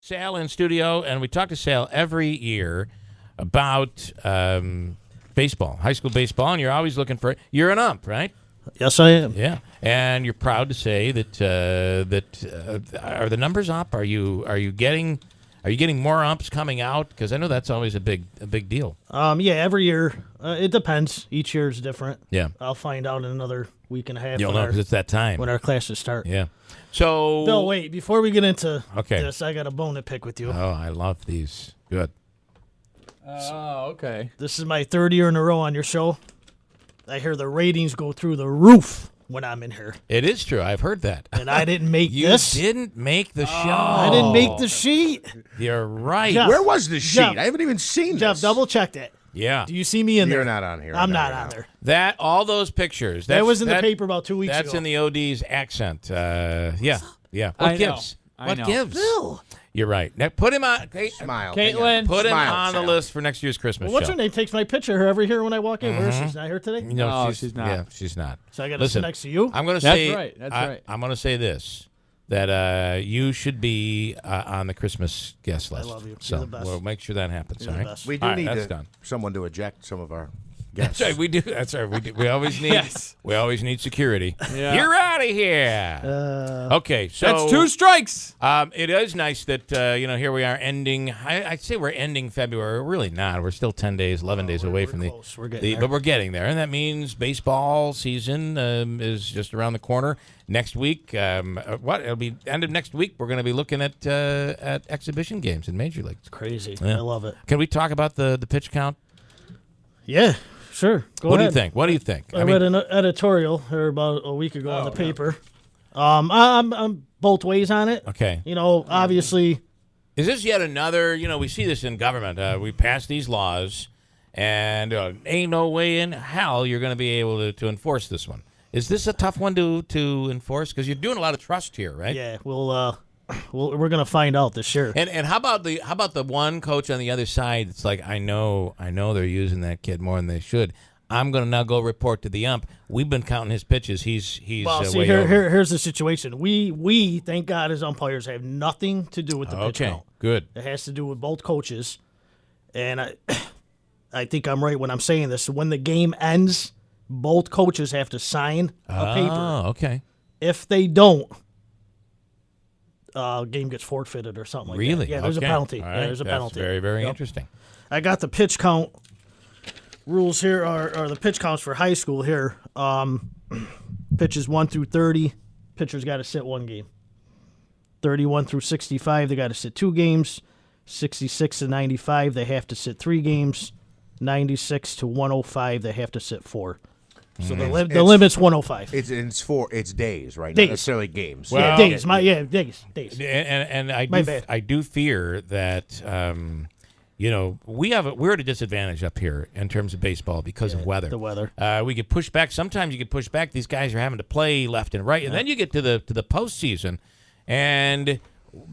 Sal in studio, and we talk to Sal every year about baseball, high school baseball, and you're always looking for it. You're an ump, right? Yes, I am. Yeah, and you're proud to say that are the numbers up? Are you getting more umps coming out? Because I know that's always a big deal. Yeah, every year. It depends. Each year is different. Yeah. I'll find out in another week and a half. You'll know because it's that time. When our classes start. Yeah. So, Bill, wait. Before we get into Okay. this, I got a bone to pick with you. Oh, I love these. Good. Oh, okay. This is my third year in a row on your show. I hear the ratings go through the roof when I'm in here. It is true. I've heard that. And I didn't make You this. didn't make the show. I didn't make the sheet. You're right. Jeff. Where was the sheet? Jeff. I haven't even seen Jeff, this. double check that. Yeah. Do you see me in there? You're not on here. I'm No, not you're on not. there. All those pictures. That was in the paper about 2 weeks ago. That's in the OD's accent. Yeah. What I know. gives? I What know. gives? Bill. You're right. Now put him on. Smile. Caitlin. Put him Smile, on the Sal. list for next year's Christmas What's show. her name? Takes my picture her every here when I walk in. Where is she? She's not here today? You know, No, she's not. Yeah, she's not. So I got to sit next to you? I'm going to That's say. right, that's right. I'm going to say this: that you should be on the Christmas guest list. love you. You're So the best. we'll make sure that happens. You're all the right. best. We do All right, need that's done. someone to eject some of our That's guests. right. We do. That's right. We do. We always need. Yes. We always need security. Yeah. You're out of here. Okay. So That's 2 strikes. It is nice that here we are ending. I'd say we're ending February. We're really not. We're still 10 days, 11 days away from close. We're getting there. but we're getting there, and that means baseball season is just around the corner. Next week, it'll be end of next week. We're going to be looking at exhibition games in Major League. Crazy. Yeah. I love it. Can we talk about the pitch count? Yeah, sure. Go What do ahead. you think? What do you think? I read an editorial here about a week ago in the paper. I'm both ways on it. Okay. You know, obviously, Is this yet another, we see this in government. We pass these laws, and ain't no way in hell you're going to be able to enforce this one. Is this a tough one to enforce? Because you're doing a lot of trust here, right? yeah, we're gonna find out this year. And how about the one coach on the other side? It's like I know they're using that kid more than they should. I'm going to now go report to the ump. We've been counting his pitches. He's Well, see, way over. here's the situation. We thank God as umpires have nothing to do with the pitch Okay, count. good. It has to do with both coaches, and I think I'm right when I'm saying this. When the game ends, both coaches have to sign a paper. Oh, okay. If they don't, game gets forfeited or something like Really? that. Yeah, there's Okay. a penalty. All Yeah, right. there's a That's penalty. very, very Yep. interesting. I got the pitch count rules here, are the pitch counts for high school here. Pitches 1 through 30, pitchers got to sit one game. 31 through 65, they got to sit 2 games. 66 to 95, they have to sit 3 games. 96 to 105, they have to sit 4. So the limit's 105. It's days, right? Days. Not necessarily games. Well- days. Days. And My bad. I do fear that we're at a disadvantage up here in terms of baseball because of weather. The weather. We get pushed back. Sometimes you get pushed back. These guys are having to play left and right, and then you get to the postseason, and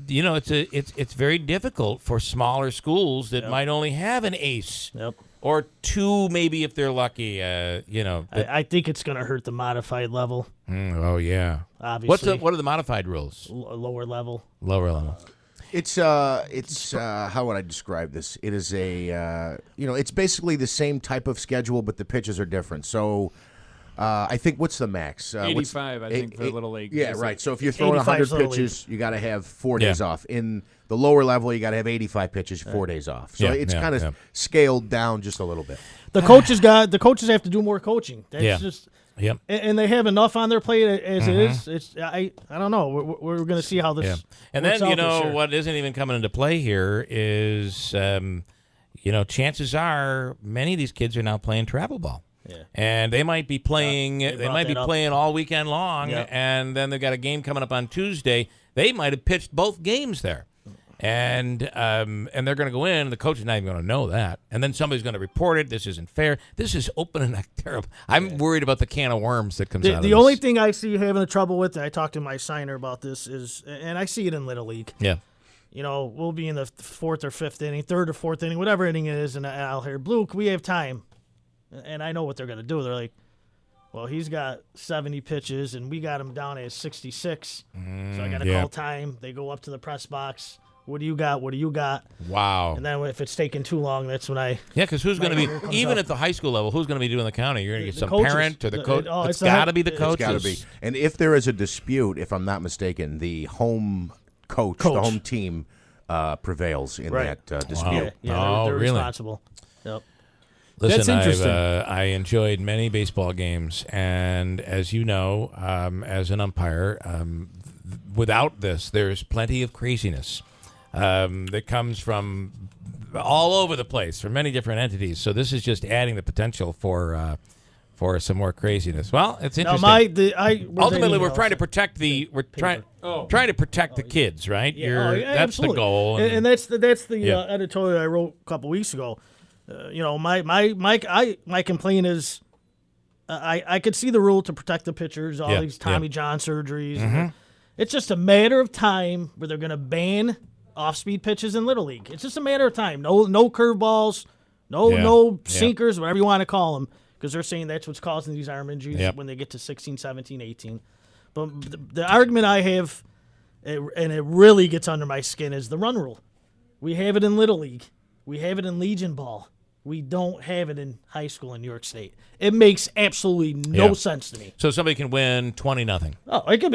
it's very difficult for smaller schools that might only have an ace. Yep. Or 2, maybe if they're lucky. I think it's going to hurt the modified level, Oh yeah. obviously. What are the modified rules? Lower level. Lower level. It's how would I describe this? It is it's basically the same type of schedule, but the pitches are different. So, I think what's the max? 85, I think, for the Little League. Yeah, right. So if you're throwing 85 's 100 Little pitches, you got to have 4 days off. In the lower level, you got to have 85 pitches, 4 days off. So it's kind of scaled down just a little bit. The coaches have to do more coaching. That's just. Yep. And they have enough on their plate as it is. It's I don't know. We're going to see how this. Yeah. And works then, out this year. what isn't even coming into play here is, chances are many of these kids are now playing travel ball. Yeah. And they might be playing they brought that up. playing all weekend long, Yeah. and then they've got a game coming up on Tuesday. They might have pitched both games there. And they're going to go in, and the coach is not even going to know that. And then somebody's going to report it. This isn't fair. This is opening a terrible. I'm worried about the can of worms that comes out of this. The only thing I see having the trouble with, I talked to my signer about this, is, and I see it in Little League. Yeah. We'll be in the 4th or 5th inning, 3rd or 4th inning, whatever inning it is, and I'll hear, Luke, we have time. And I know what they're going to do. They're like, well, he's got 70 pitches, and we got him down at 66. So I got to call time. They go up to the press box. What do you got? What do you got? Wow. And then if it's taking too long, that's when I. Yeah, because who's going to Here it be, comes even up. at the high school level, who's going to be doing the counting? You're going to get The some coaches. parent or the coach. It's It's the got to head- be the it's coaches. Got to be. And if there is a dispute, if I'm not mistaken, the home coach. The Coach. home team prevails in Right. that dispute. Wow. Yeah, they're really? responsible. Yep. Listen, That's interesting. I enjoyed many baseball games, and as you know, as an umpire, without this, there's plenty of craziness that comes from all over the place, from many different entities. So this is just adding the potential for some more craziness. Well, it's Now, interesting. Ultimately, we're trying to protect trying to protect the kids, right? That's absolutely. the goal. And that's the Yeah. editorial I wrote a couple weeks ago. My complaint is I could see the rule to protect the pitchers, all Yeah, these Tommy yeah. John surgeries. It's just a matter of time where they're going to ban off-speed pitches in Little League. It's just a matter of time. No curveballs, no Yeah. sinkers, whatever you want to call them, because they're saying that's what's causing these arm injuries Yep. when they get to 16, 17, 18. But the argument I have, and it really gets under my skin, is the run rule. We have it in Little League. We have it in Legion Ball. We don't have it in high school in New York State. It makes absolutely no Yeah. sense to me. So somebody can win 20-0. Oh, it could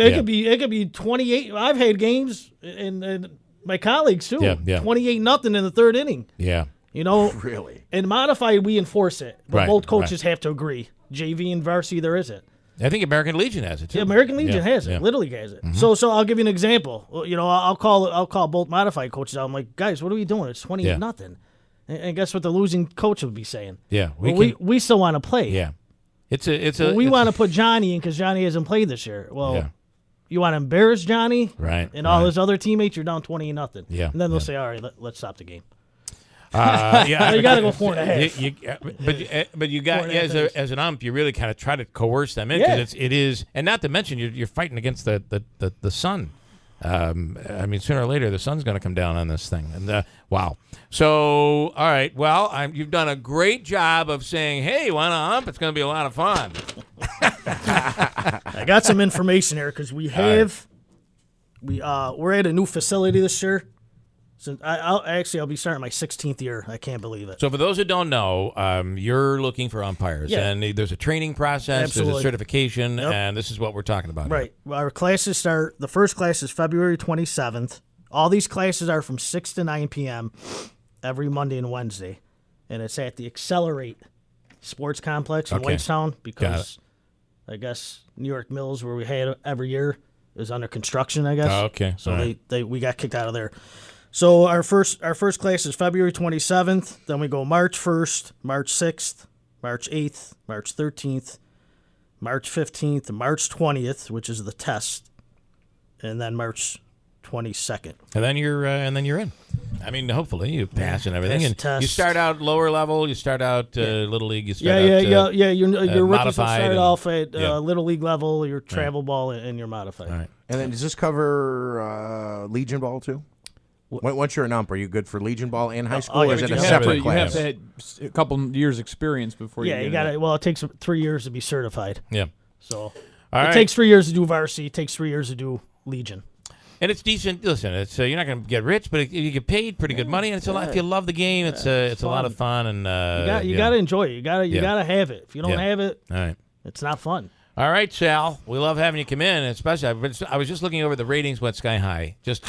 be 28. I've had games and my colleagues too. Yeah. 28-0 in the third inning. Yeah. You know, Really? in modified we enforce it, but Right, both coaches have to agree. JV and varsity there isn't. I think American Legion has it too. The American Legion Yeah, has it. yeah. Little League has it. So I'll give you an example. Well, you know, I'll call both modified coaches out. I'm like, guys, what are we doing? It's 28-0. And guess what the losing coach would be saying? Yeah, We still want to play. Yeah, it's a. Well, we it's- want to put Johnny in because Johnny hasn't played this year. Well, Yeah. you want to embarrass Johnny, Right, And all right. his other teammates, you're down 20-0. Yeah, and then they'll yeah. say, all right, let's stop the game. Yeah, You got to go 4.5. But you got 4.5 as an ump, you really kind of try to coerce them in Yeah. because it is, and not to mention you're fighting against the sun. I mean, sooner or later the sun's going to come down on this thing, and wow. So, all right, well, you've done a great job of saying, hey, want to ump? It's going to be a lot of fun. I got some information here because we're at a new facility this year. So I'll be starting my 16th year. I can't believe it. So for those who don't know, you're looking for umpires, Yeah. and there's a training process, there's Absolutely. a certification, Yep. and this is what we're talking about. Right. Well, our classes start. The first class is February 27th. All these classes are from 6 to 9 p.m. every Monday and Wednesday, and it's at the Accelerate Sports Complex in Okay. Whitestown because I guess New York Mills, where we had it every year, is under construction. I guess. Oh, okay. So All right. we got kicked out of there. So our first class is February 27th. Then we go March 1st, March 6th, March 8th, March 13th, March 15th, and March 20th, which is the test, and then March 22nd. And then you're in. I mean, hopefully you pass and everything. Pass And the you test. start out lower level. You start out Little League. You start Yeah. out, Your rookies will modified start and- off at yeah. Little League level, your travel ball, and your modified. All right. And then does this cover Legion Ball too? Once you're an ump, are you good for Legion Ball and high school, yeah, or is but it a you have separate You class? have to have a couple years experience before Yeah, you you get got it. it. Well, it takes 3 years to be certified. Yeah. So All it right. takes 3 years to do varsity. It takes 3 years to do Legion. And it's decent. Listen, it's you're not going to get rich, but you get paid pretty good money, and it's a lot. If you love the game, it's a lot of fun. And You got to enjoy it. You got to have it. If you don't Yeah. have it, All right. it's not fun. All right, Sal. We love having you come in, and especially I was just looking over the ratings went sky high, just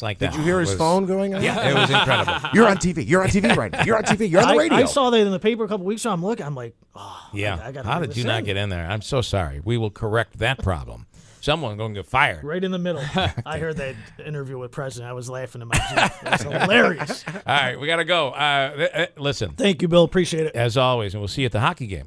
like that. Did you hear his It was- phone going on? Yeah, it was incredible. You're on TV. You're on TV right now. You're on TV. You're on the radio. I saw that in the paper a couple weeks ago. I'm looking. I'm like, oh, Yeah. I gotta How bring did this you not in. get in there? I'm so sorry. We will correct that problem. Someone going to get fired. Right in the middle. I heard that interview with President. I was laughing at my Jeep. It's hilarious. All right, we got to go. Listen, Thank you, Bill. Appreciate it. as always, and we'll see you at the hockey game.